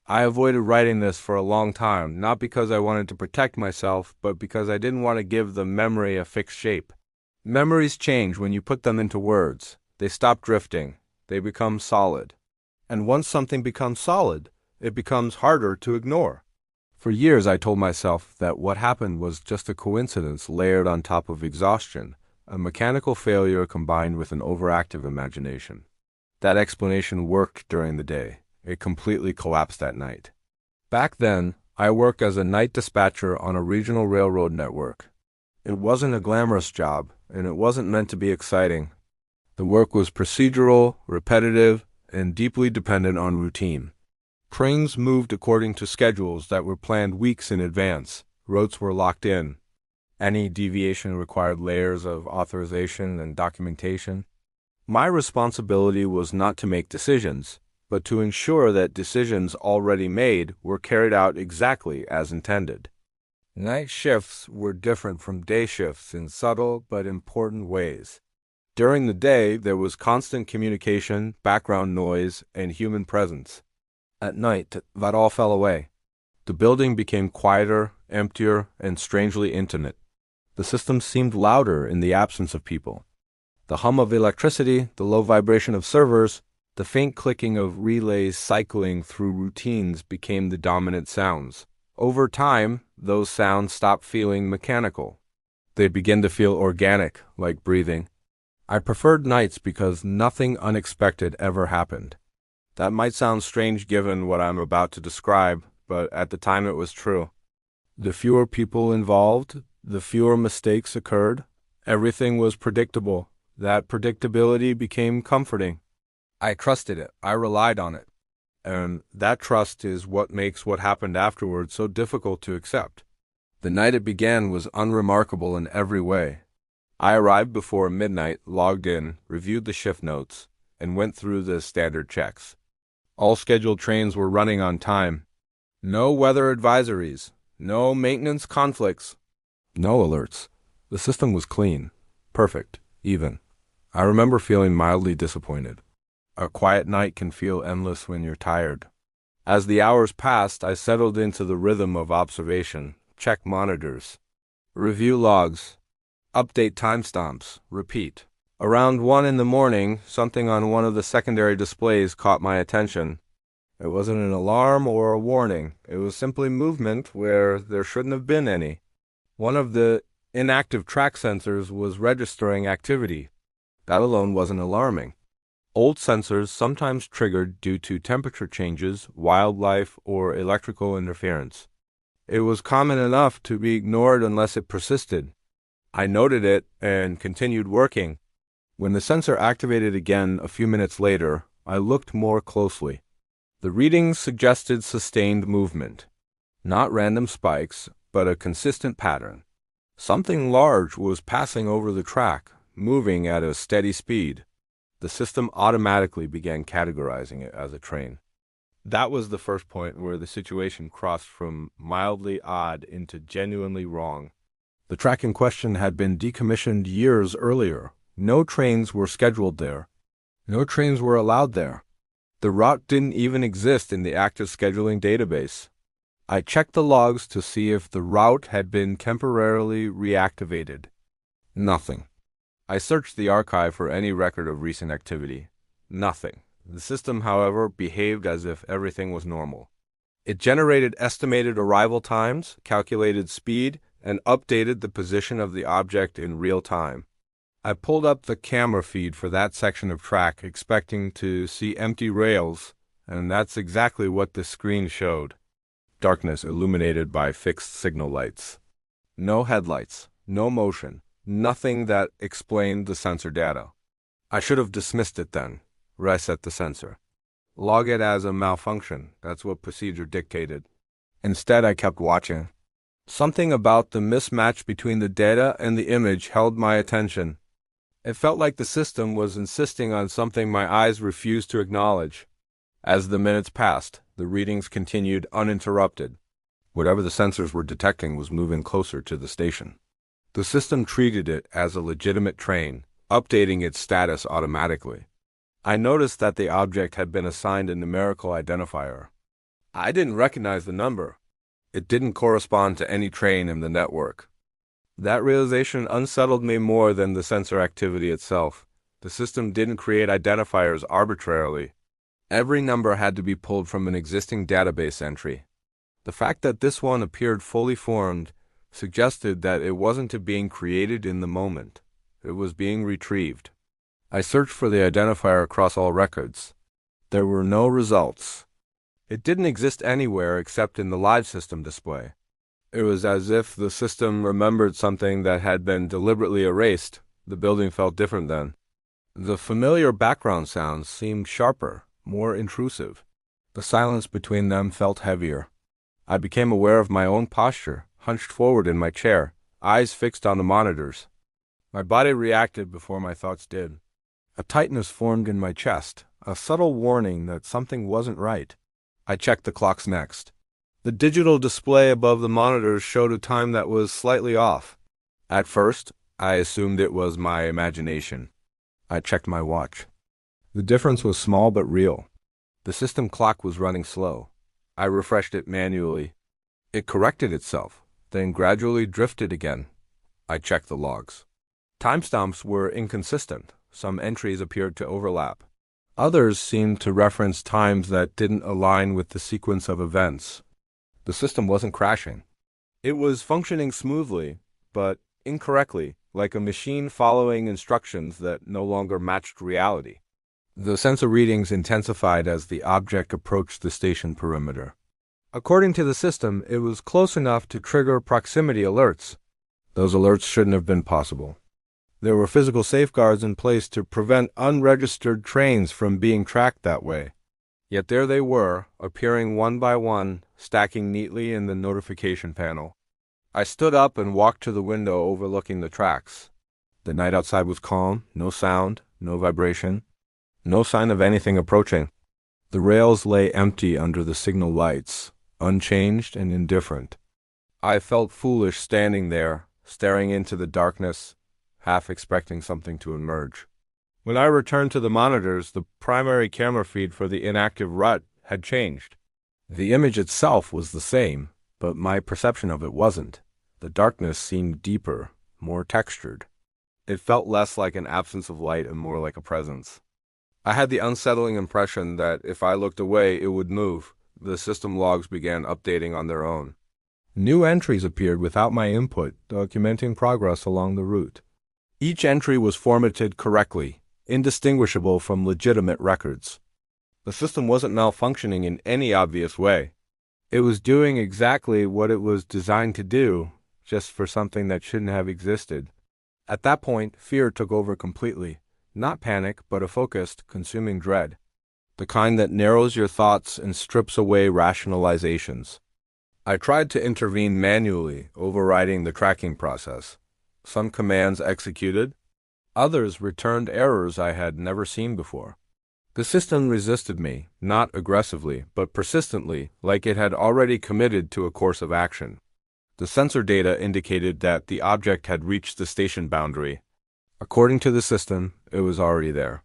I avoided writing this for a long time, not because I wanted to protect myself, but because I didn't want to give the memory a fixed shape. Memories change when you put them into words. They stop drifting. They become solid. And once something becomes solid, it becomes harder to ignore. For years I told myself that what happened was just a coincidence layered on top of exhaustion, a mechanical failure combined with an overactive imagination. That explanation worked during the day. It completely collapsed at night. Back then, I worked as a night dispatcher on a regional railroad network. It wasn't a glamorous job, and it wasn't meant to be exciting. The work was procedural, repetitive, and deeply dependent on routine. Trains moved according to schedules that were planned weeks in advance. Routes were locked in. Any deviation required layers of authorization and documentation. My responsibility was not to make decisions, but to ensure that decisions already made were carried out exactly as intended. Night shifts were different from day shifts in subtle but important ways. During the day, there was constant communication, background noise, and human presence. At night, that all fell away. The building became quieter, emptier, and strangely intimate. The system seemed louder in the absence of people. The hum of electricity, the low vibration of servers, the faint clicking of relays cycling through routines became the dominant sounds. Over time, those sounds stopped feeling mechanical. They began to feel organic, like breathing. I preferred nights because nothing unexpected ever happened. That might sound strange given what I'm about to describe, but at the time it was true. The fewer people involved, the fewer mistakes occurred. Everything was predictable. That predictability became comforting. I trusted it. I relied on it. And that trust is what makes what happened afterward so difficult to accept. The night it began was unremarkable in every way. I arrived before midnight, logged in, reviewed the shift notes, and went through the standard checks. All scheduled trains were running on time. No weather advisories. No maintenance conflicts. No alerts. The system was clean. Perfect. Even. I remember feeling mildly disappointed. A quiet night can feel endless when you're tired. As the hours passed, I settled into the rhythm of observation. Check monitors. Review logs. Update timestamps. Repeat. Around 1 in the morning, something on one of the secondary displays caught my attention. It wasn't an alarm or a warning. It was simply movement where there shouldn't have been any. One of the inactive track sensors was registering activity. That alone wasn't alarming. Old sensors sometimes triggered due to temperature changes, wildlife, or electrical interference. It was common enough to be ignored unless it persisted. I noted it and continued working. When the sensor activated again a few minutes later, I looked more closely. The readings suggested sustained movement. Not random spikes, but a consistent pattern. Something large was passing over the track, moving at a steady speed. The system automatically began categorizing it as a train. That was the first point where the situation crossed from mildly odd into genuinely wrong. The track in question had been decommissioned years earlier. No trains were scheduled there. No trains were allowed there. The route didn't even exist in the active scheduling database. I checked the logs to see if the route had been temporarily reactivated. Nothing. I searched the archive for any record of recent activity. Nothing. The system, however, behaved as if everything was normal. It generated estimated arrival times, calculated speed, and updated the position of the object in real time. I pulled up the camera feed for that section of track, expecting to see empty rails, and that's exactly what the screen showed. Darkness illuminated by fixed signal lights. No headlights, no motion, nothing that explained the sensor data. I should have dismissed it then. Reset the sensor. Log it as a malfunction. That's what procedure dictated. Instead, I kept watching. Something about the mismatch between the data and the image held my attention. It felt like the system was insisting on something my eyes refused to acknowledge. As the minutes passed, the readings continued uninterrupted. Whatever the sensors were detecting was moving closer to the station. The system treated it as a legitimate train, updating its status automatically. I noticed that the object had been assigned a numerical identifier. I didn't recognize the number. It didn't correspond to any train in the network. That realization unsettled me more than the sensor activity itself. The system didn't create identifiers arbitrarily. Every number had to be pulled from an existing database entry. The fact that this one appeared fully formed suggested that it wasn't being created in the moment. It was being retrieved. I searched for the identifier across all records. There were no results. It didn't exist anywhere except in the live system display. It was as if the system remembered something that had been deliberately erased. The building felt different then. The familiar background sounds seemed sharper, more intrusive. The silence between them felt heavier. I became aware of my own posture, hunched forward in my chair, eyes fixed on the monitors. My body reacted before my thoughts did. A tightness formed in my chest, a subtle warning that something wasn't right. I checked the clocks next. The digital display above the monitors showed a time that was slightly off. At first, I assumed it was my imagination. I checked my watch. The difference was small but real. The system clock was running slow. I refreshed it manually. It corrected itself, then gradually drifted again. I checked the logs. Timestamps were inconsistent. Some entries appeared to overlap. Others seemed to reference times that didn't align with the sequence of events. The system wasn't crashing. It was functioning smoothly, but incorrectly, like a machine following instructions that no longer matched reality. The sensor readings intensified as the object approached the station perimeter. According to the system, it was close enough to trigger proximity alerts. Those alerts shouldn't have been possible. There were physical safeguards in place to prevent unregistered trains from being tracked that way. Yet there they were, appearing one by one, stacking neatly in the notification panel. I stood up and walked to the window overlooking the tracks. The night outside was calm, no sound, no vibration, no sign of anything approaching. The rails lay empty under the signal lights, unchanged and indifferent. I felt foolish standing there, staring into the darkness, half expecting something to emerge. When I returned to the monitors, the primary camera feed for the inactive rut had changed. The image itself was the same, but my perception of it wasn't. The darkness seemed deeper, more textured. It felt less like an absence of light and more like a presence. I had the unsettling impression that if I looked away, it would move. The system logs began updating on their own. New entries appeared without my input, documenting progress along the route. Each entry was formatted correctly, indistinguishable from legitimate records. The system wasn't malfunctioning in any obvious way. It was doing exactly what it was designed to do, just for something that shouldn't have existed. At that point, fear took over completely. Not panic, but a focused, consuming dread. The kind that narrows your thoughts and strips away rationalizations. I tried to intervene manually, overriding the tracking process. Some commands executed. Others returned errors I had never seen before. The system resisted me, not aggressively, but persistently, like it had already committed to a course of action. The sensor data indicated that the object had reached the station boundary. According to the system, it was already there.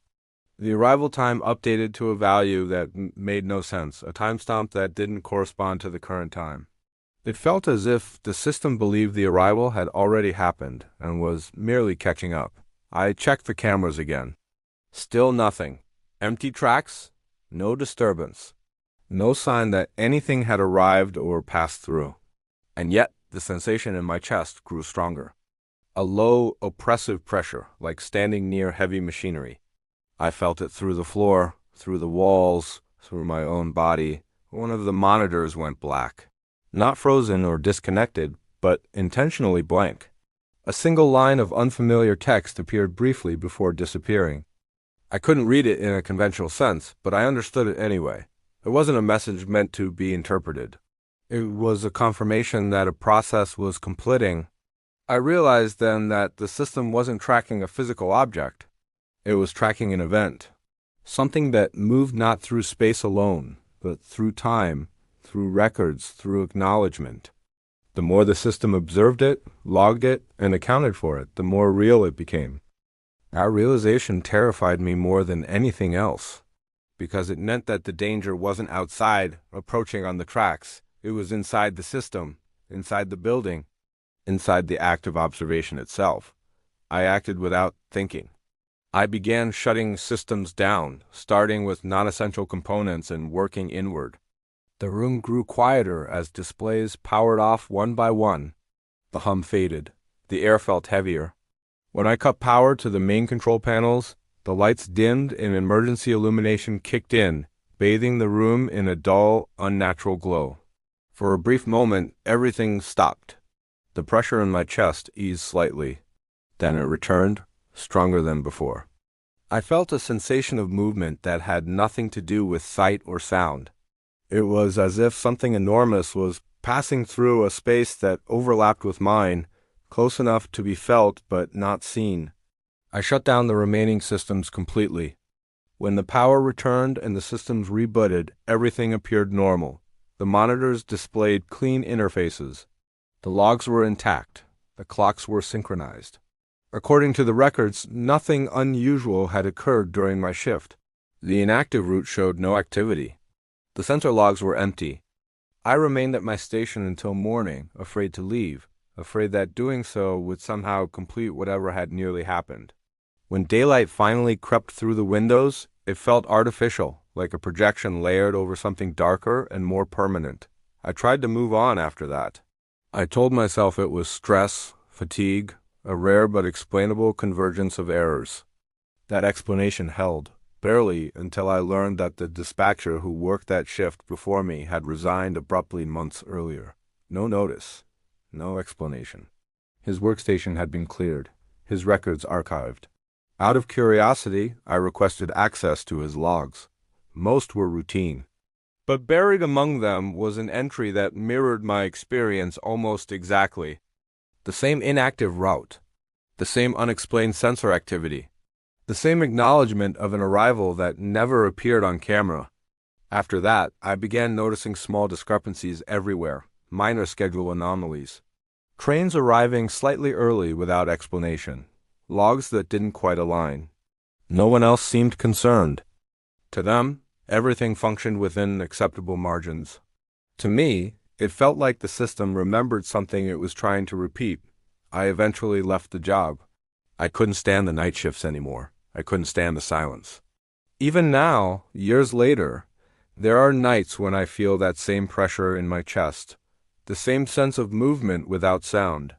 The arrival time updated to a value that made no sense, a timestamp that didn't correspond to the current time. It felt as if the system believed the arrival had already happened and was merely catching up. I checked the cameras again. Still nothing. Empty tracks, no disturbance. No sign that anything had arrived or passed through. And yet, the sensation in my chest grew stronger. A low, oppressive pressure, like standing near heavy machinery. I felt it through the floor, through the walls, through my own body. One of the monitors went black. Not frozen or disconnected, but intentionally blank. A single line of unfamiliar text appeared briefly before disappearing. I couldn't read it in a conventional sense, but I understood it anyway. It wasn't a message meant to be interpreted. It was a confirmation that a process was completing. I realized then that the system wasn't tracking a physical object. It was tracking an event. Something that moved not through space alone, but through time, through records, through acknowledgement. The more the system observed it, logged it, and accounted for it, the more real it became. That realization terrified me more than anything else. because it meant that the danger wasn't outside, approaching on the tracks. It was inside the system, inside the building, inside the act of observation itself. I acted without thinking. I began shutting systems down, starting with non-essential components and working inward. The room grew quieter as displays powered off one by one. The hum faded. The air felt heavier. When I cut power to the main control panels, the lights dimmed and emergency illumination kicked in, bathing the room in a dull, unnatural glow. For a brief moment, everything stopped. The pressure in my chest eased slightly. Then it returned, stronger than before. I felt a sensation of movement that had nothing to do with sight or sound. It was as if something enormous was passing through a space that overlapped with mine, close enough to be felt but not seen. I shut down the remaining systems completely. When the power returned and the systems rebooted, everything appeared normal. The monitors displayed clean interfaces. The logs were intact. The clocks were synchronized. According to the records, nothing unusual had occurred during my shift. The inactive route showed no activity. The sensor logs were empty. I remained at my station until morning, afraid to leave, afraid that doing so would somehow complete whatever had nearly happened. When daylight finally crept through the windows, it felt artificial, like a projection layered over something darker and more permanent. I tried to move on after that. I told myself it was stress, fatigue, a rare but explainable convergence of errors. That explanation held, barely, until I learned that the dispatcher who worked that shift before me had resigned abruptly months earlier. No notice, no explanation. His workstation had been cleared, his records archived. Out of curiosity, I requested access to his logs. Most were routine. But buried among them was an entry that mirrored my experience almost exactly. The same inactive route, the same unexplained sensor activity, the same acknowledgement of an arrival that never appeared on camera. After that, I began noticing small discrepancies everywhere, minor schedule anomalies. Trains arriving slightly early without explanation, logs that didn't quite align. No one else seemed concerned. To them, everything functioned within acceptable margins. To me, it felt like the system remembered something it was trying to repeat. I eventually left the job. I couldn't stand the night shifts anymore. I couldn't stand the silence. Even now, years later, there are nights when I feel that same pressure in my chest, the same sense of movement without sound,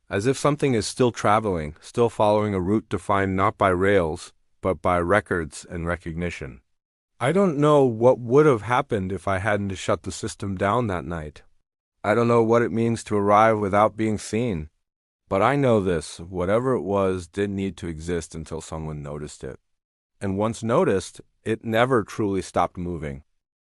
as if something is still traveling, still following a route defined not by rails, but by records and recognition. I don't know what would have happened if I hadn't shut the system down that night. I don't know what it means to arrive without being seen. But I know this, whatever it was didn't need to exist until someone noticed it. And once noticed, it never truly stopped moving.